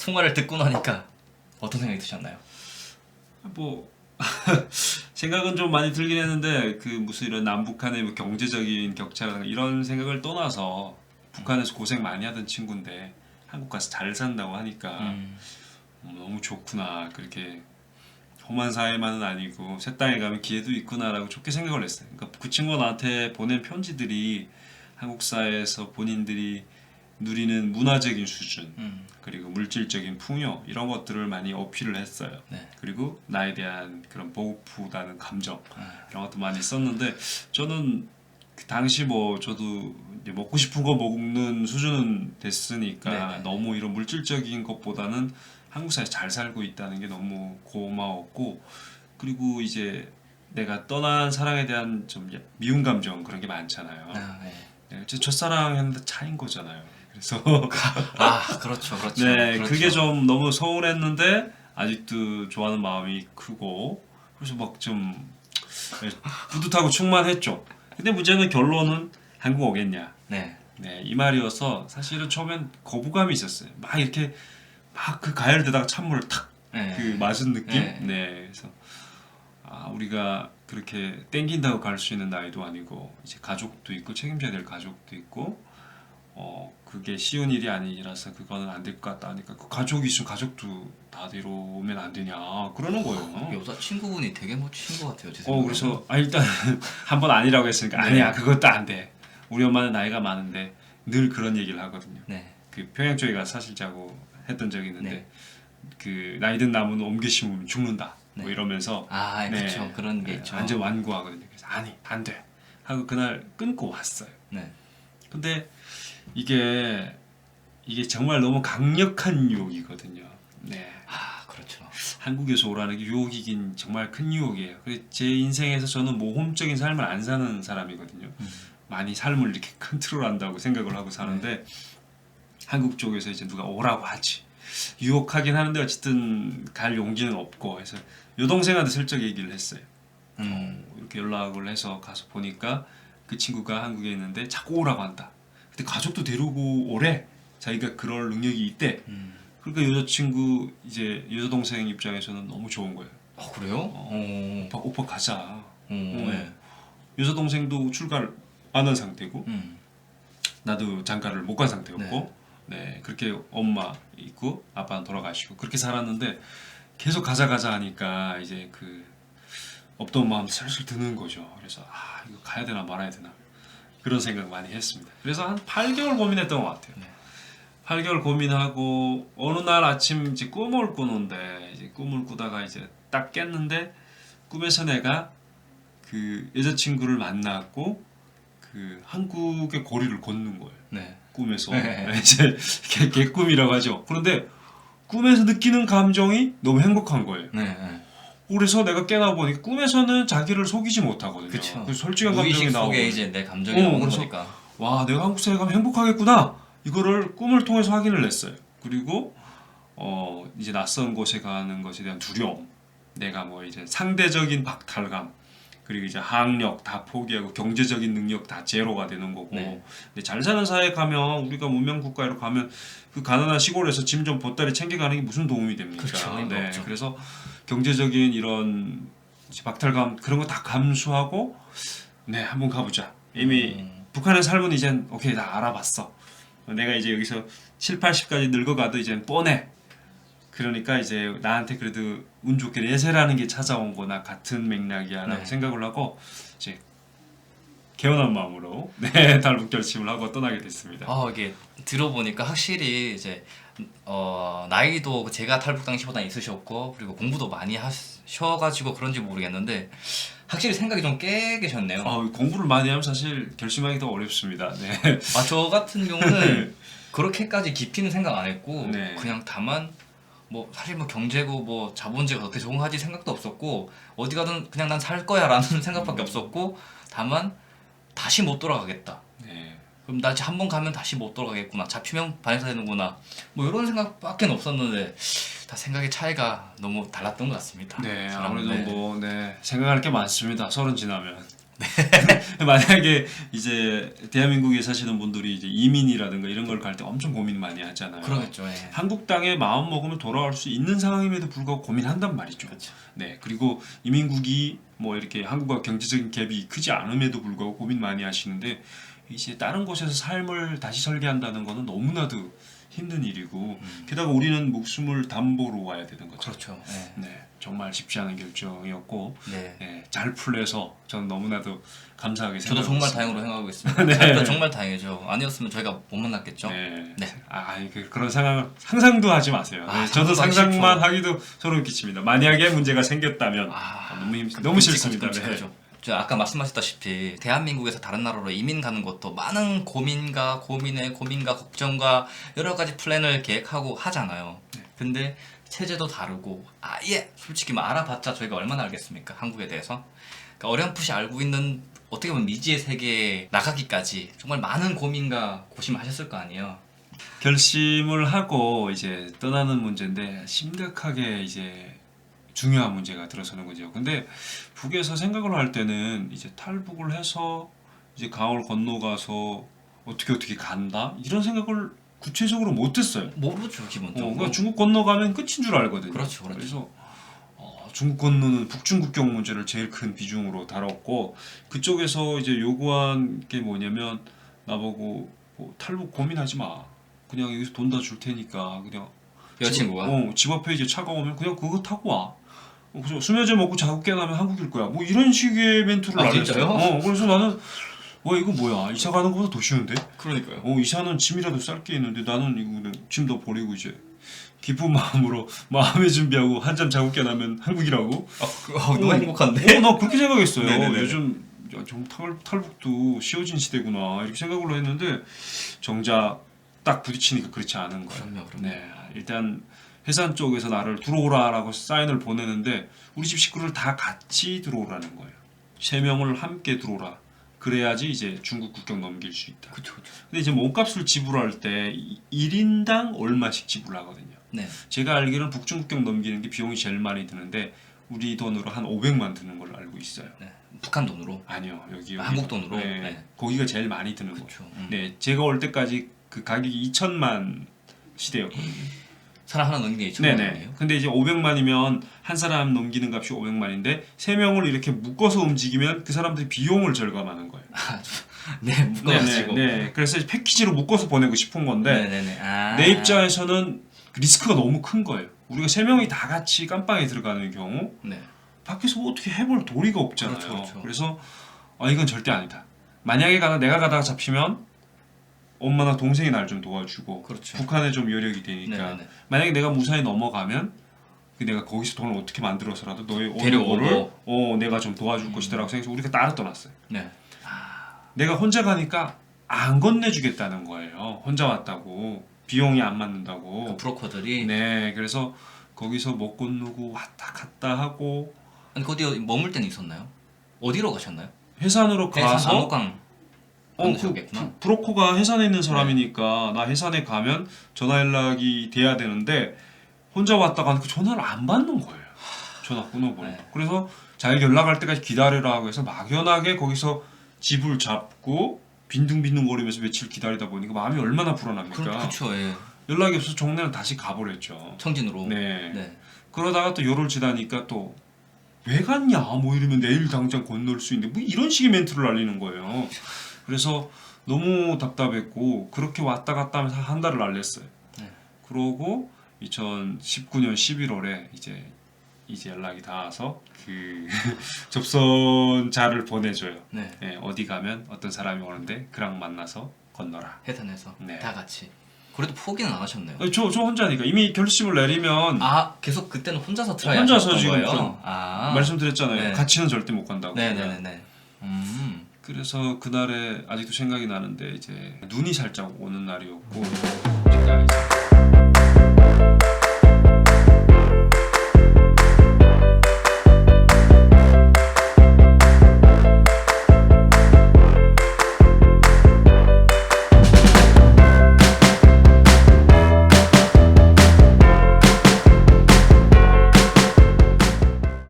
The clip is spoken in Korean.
풍화를 듣고 나니까 어떤 생각이 드셨나요? 뭐 생각은 좀 많이 들긴 했는데 그 무슨 이런 남북한의 뭐 경제적인 격차나 이런 생각을 떠나서 북한에서 고생 많이 하던 친구인데 한국 가서 잘 산다고 하니까 너무 좋구나. 그렇게 험한 사회만은 아니고 새 땅에 가면 기회도 있구나라고 좋게 생각을 했어요. 그러니까 그 친구가 나한테 보낸 편지들이 한국 사회에서 본인들이 누리는 문화적인 수준 그리고 물질적인 풍요 이런 것들을 많이 어필을 했어요. 네. 그리고 나에 대한 그런 보고프다는 감정 이런 것도 많이 썼는데 저는 그 당시 뭐 저도 이제 먹고 싶은 거 먹는 수준은 됐으니까 네네. 너무 이런 물질적인 것보다는 한국 사회에서 잘 살고 있다는 게 너무 고마웠고 그리고 이제 내가 떠난 사랑에 대한 좀 미운 감정 그런 게 많잖아요. 아, 네. 네, 첫사랑 했는데 차인 거잖아요. 그래서 그렇죠, 그렇죠. 네, 그렇죠. 그게 좀 너무 서운했는데 아직도 좋아하는 마음이 크고 그래서 막 좀 뿌듯하고 충만했죠. 근데 문제는 결론은 한국 오겠냐. 네. 네, 이 말이어서 사실은 처음엔 거부감이 있었어요. 막 이렇게 막 그 가열되다가 찬물을 탁 네. 그 맞은 느낌. 네. 네, 그래서 우리가 그렇게 땡긴다고 갈 수 있는 나이도 아니고 이제 가족도 있고 책임져야 될 가족도 있고 그게 쉬운 일이 아니라서 그거는 안 될 것 같다 하니까 그 가족이 있으면 가족도 다 데려오면 안 되냐 그러는 거예요. 여자친구분이 되게 멋진 것 같아요, 제 생각에. 그래서 일단 한 번 아니라고 했으니까 네. 아니야 그것도 안 돼. 우리 엄마는 나이가 많은데 늘 그런 얘기를 하거든요. 네. 그 평양 쪽에 가서 사실자고 했던 적이 있는데 네. 그 나이 든 나무는 옮겨 심으면 죽는다 뭐 네. 이러면서 그렇죠. 그런 게 있죠. 완전 완고하거든요. 그래서 아니 안 돼 하고 그날 끊고 왔어요. 네. 근데 이게 정말 너무 강력한 유혹이거든요. 네. 그렇죠. 한국에서 오라는 게 유혹이긴 정말 큰 유혹이에요. 그래서 제 인생에서 저는 모험적인 삶을 안 사는 사람이거든요. 많이 삶을 이렇게 컨트롤한다고 생각을 하고 사는데 한국 쪽에서 이제 누가 오라고 하지. 유혹하긴 하는데 어쨌든 갈 용기는 없고 그래서 여동생한테 슬쩍 얘기를 했어요. 이렇게 연락을 해서 가서 보니까 그 친구가 한국에 있는데 자꾸 오라고 한다. 근데 가족도 데리고 오래. 자기가 그럴 능력이 있대. 그러니까 여자친구 이제 여자동생 입장에서는 너무 좋은 거예요. 그래요? 오빠 가자. 네. 여자동생도 출가를 안 한 상태고 음. 나도 장가를 못 간 상태였고 네 그렇게 엄마 있고 아빠는 돌아가시고 그렇게 살았는데 계속 가자 하니까 이제 그 없던 마음 슬슬 드는 거죠. 그래서 이거 가야 되나 말아야 되나 그런 생각 많이 했습니다. 그래서 한 8개월 고민했던 것 같아요. 8개월 고민하고 어느 날 아침 이제 꿈을 꾸는데 이제 꿈을 꾸다가 이제 딱 깼는데 꿈에서 내가 그 여자친구를 만났고 그 한국의 거리를 걷는 거예요. 네. 꿈에서 이제 개꿈이라고 하죠. 그런데 꿈에서 느끼는 감정이 너무 행복한 거예요. 네. 그래서 내가 깨나 보니 꿈에서는 자기를 속이지 못하거든요. 그쵸. 그래서 솔직한 무의식 감정이 나오고 속에 이제 내 감정이 나오는 그래서 거니까. 와 내가 한국 사회 가면 행복하겠구나 이거를 꿈을 통해서 확인을 했어요. 그리고 이제 낯선 곳에 가는 것에 대한 두려움, 내가 뭐 이제 상대적인 박탈감, 그리고 이제 학력 다 포기하고 경제적인 능력 다 제로가 되는 거고. 네. 근데 잘 사는 사회에 가면 우리가 문명 국가로 가면 그 가난한 시골에서 짐 좀 보따리 챙겨가는 게 무슨 도움이 됩니까? 그렇죠. 네. 없죠. 그래서 경제적인 이런 박탈감 그런 거 다 감수하고 네 한번 가보자. 이미 북한의 삶은 이젠 오케이 다 알아봤어. 내가 이제 여기서 7, 80까지 늙어가도 이젠 뻔해. 그러니까 이제 나한테 그래도 운 좋게 내세라는 게 찾아온 거나 같은 맥락이야라고 생각을 하고 이제 개운한 마음으로 탈북 결심을 하고 떠나게 됐습니다. 이게 들어보니까 확실히 이제 나이도 제가 탈북 당시보다 있으셨고 그리고 공부도 많이 하셔가지고 그런지 모르겠는데 확실히 생각이 좀 깨 계셨네요. 공부를 많이 하면 사실 결심하기 더 어렵습니다. 네. 저 같은 경우는 그렇게까지 깊이는 생각 안 했고 네. 그냥 다만 뭐 사실 뭐 경제고 뭐 자본주의가 어떻게 적응하지 생각도 없었고 어디 가든 그냥 난 살 거야라는 생각밖에 없었고 다만 다시 못 돌아가겠다. 네. 그럼 나 한 번 가면 다시 못 돌아가겠구나. 잡히면 반에서 되는구나. 뭐 이런 생각밖에 없었는데 다 생각의 차이가 너무 달랐던 것 같습니다. 네, 사람은. 아무래도 뭐 생각할 게 많습니다. 30 지나면. 만약에 이제 대한민국에 사시는 분들이 이제 이민이라든가 이런 걸 갈 때 엄청 고민 많이 하잖아요. 그러겠죠. 예. 한국 땅에 마음 먹으면 돌아올 수 있는 상황임에도 불구하고 고민한단 말이죠. 그렇죠. 네, 그리고 이민국이 뭐 이렇게 한국과 경제적인 갭이 크지 않음에도 불구하고 고민 많이 하시는데 이제 다른 곳에서 삶을 다시 설계한다는 거는 너무나도 힘든 일이고 게다가 우리는 목숨을 담보로 와야 되는 거죠. 그렇죠. 예. 네, 정말 쉽지 않은 결정이었고 네. 네, 잘 풀려서 저는 너무나도 감사하게 저도 생각하고 정말 있습니다. 다행으로 생각하고 있습니다. 네. 네. 정말 다행이죠. 아니었으면 저희가 못 만났겠죠. 네. 네. 그런 상황 상상도 하지 마세요. 아, 네, 저도 상상도 상상만 하기 하기도 소름 끼칩니다. 만약에 문제가 생겼다면 너무 싫습니다. 네. 끔찍하죠. 저 아까 말씀하셨다시피 대한민국에서 다른 나라로 이민 가는 것도 많은 고민과 걱정과 여러 가지 플랜을 계획하고 하잖아요. 근데 체제도 다르고 아예 솔직히 뭐 알아봤자 저희가 얼마나 알겠습니까? 한국에 대해서. 그러니까 어렴풋이 알고 있는 어떻게 보면 미지의 세계에 나가기까지 정말 많은 고민과 고심을 하셨을 거 아니에요. 결심을 하고 이제 떠나는 문제인데 심각하게 이제 중요한 문제가 들어서는 거죠. 근데 북에서 생각을 할 때는 이제 탈북을 해서 이제 강을 건너가서 어떻게 간다 이런 생각을 구체적으로 못했어요. 모르죠 기본적으로. 그러니까 중국 건너가면 끝인 줄 알거든요. 그렇죠. 그래서 중국 건너는 북중국경 문제를 제일 큰 비중으로 다뤘고 그쪽에서 이제 요구한 게 뭐냐면 나보고 뭐 탈북 고민하지 마. 그냥 여기서 돈 다 줄 테니까 그냥 여자친구가? 집 앞에 이제 차가 오면 그냥 그거 타고 와. 그래서 수면제 먹고 자고 깨어나면 한국일 거야. 뭐 이런 식의 멘트를 안 진짜요? 했어요. 그래서 나는 와 이거 뭐야 이사 가는 것보다 더 쉬운데? 그러니까요. 이사는 짐이라도 쌀 게 있는데 나는 이거 짐도 버리고 이제 기쁜 마음으로 마음의 준비하고 한잠 자고 깨어나면 한국이라고? 너무 행복한데? 나 그렇게 생각했어요. 네네네. 요즘 좀 탈북도 쉬워진 시대구나 이렇게 생각을 했는데 정작 딱 부딪히니까 그렇지 않은 거예요. 그럼요. 네, 일단 해산 쪽에서 나를 들어오라라고 사인을 보내는데 우리 집 식구를 다 같이 들어오라는 거예요. 3명을 함께 들어오라. 그래야지 이제 중국 국경 넘길 수 있다. 그렇죠. 근데 이제 몸값을 지불할 때 1인당 얼마씩 지불하거든요. 네. 제가 알기로는 북중국경 넘기는 게 비용이 제일 많이 드는데 우리 돈으로 한 500만 드는 걸로 알고 있어요. 네. 북한 돈으로. 아니요, 여기 한국 돈으로? 네, 네. 거기가 제일 많이 드는 거예요. 그렇죠. 네, 제가 올 때까지 그 가격이 2천만 시대였거든요. 사람 하나 넘기는 게 2천만 네네. 원이에요. 근데 이제 500만이면 한 사람 넘기는 값이 500만인데 3명을 이렇게 묶어서 움직이면 그 사람들이 비용을 절감하는 거예요. 네, 묶어가지고. 네. 그래서 이제 패키지로 묶어서 보내고 싶은 건데 네네네. 내 입장에서는 리스크가 너무 큰 거예요. 우리가 3명이 다 같이 깜빵에 들어가는 경우 네. 밖에서 뭐 어떻게 해볼 도리가 없잖아요. 그렇죠. 그래서 이건 절대 아니다. 만약에 내가 가다가 잡히면 엄마나 동생이 날 좀 도와주고 그렇죠. 북한에 좀 여력이 되니까 네네네. 만약에 내가 무사히 넘어가면 내가 거기서 돈을 어떻게 만들어서라도 너의 오는 데려오고. 거를 내가 좀 도와줄 것이다라고 생각해서 우리가 따로 떠났어요. 네. 내가 혼자 가니까 안 건네주겠다는 거예요. 혼자 왔다고 비용이 안 맞는다고. 그 브로커들이. 네, 그래서 거기서 못 건너고 왔다 갔다 하고 아니 어디 머물 때는 있었나요? 어디로 가셨나요? 해산으로 해산 가서 남호강 건너셨겠구나. 브로커가 해산에 있는 사람이니까 나 해산에 가면 전화 연락이 돼야 되는데 혼자 왔다가 그 전화를 안 받는 거예요. 전화 끊어버리고. 네. 그래서 자기 연락할 때까지 기다리라고 해서 막연하게 거기서 집을 잡고 빈둥빈둥거리면서 며칠 기다리다 보니까 마음이 얼마나 불안합니까? 그렇죠. 예. 연락이 없어서 정내는 다시 가버렸죠. 청진으로. 네. 네. 그러다가 또 열흘 지나니까 또 왜 갔냐 뭐 이러면 내일 당장 건널 수 있는데 뭐 이런 식의 멘트를 날리는 거예요. 그래서 너무 답답했고 그렇게 왔다 갔다 하면서 한 달을 날렸어요. 네. 그러고 2019년 11월에 이제 연락이 닿아서 그 접선자를 보내줘요. 네. 네, 어디 가면 어떤 사람이 오는데 그랑 만나서 건너라. 해산해서 네. 다 같이. 그래도 포기는 안 하셨네요. 저 혼자니까 이미 결심을 내리면 계속 그때는 혼자서 트라이 혼자서 하셨던 지금 거예요? 말씀드렸잖아요. 네. 같이는 절대 못 간다고. 네네네. 그래서 그날에 아직도 생각이 나는데 이제 눈이 살짝 오는 날이었고 제가 이제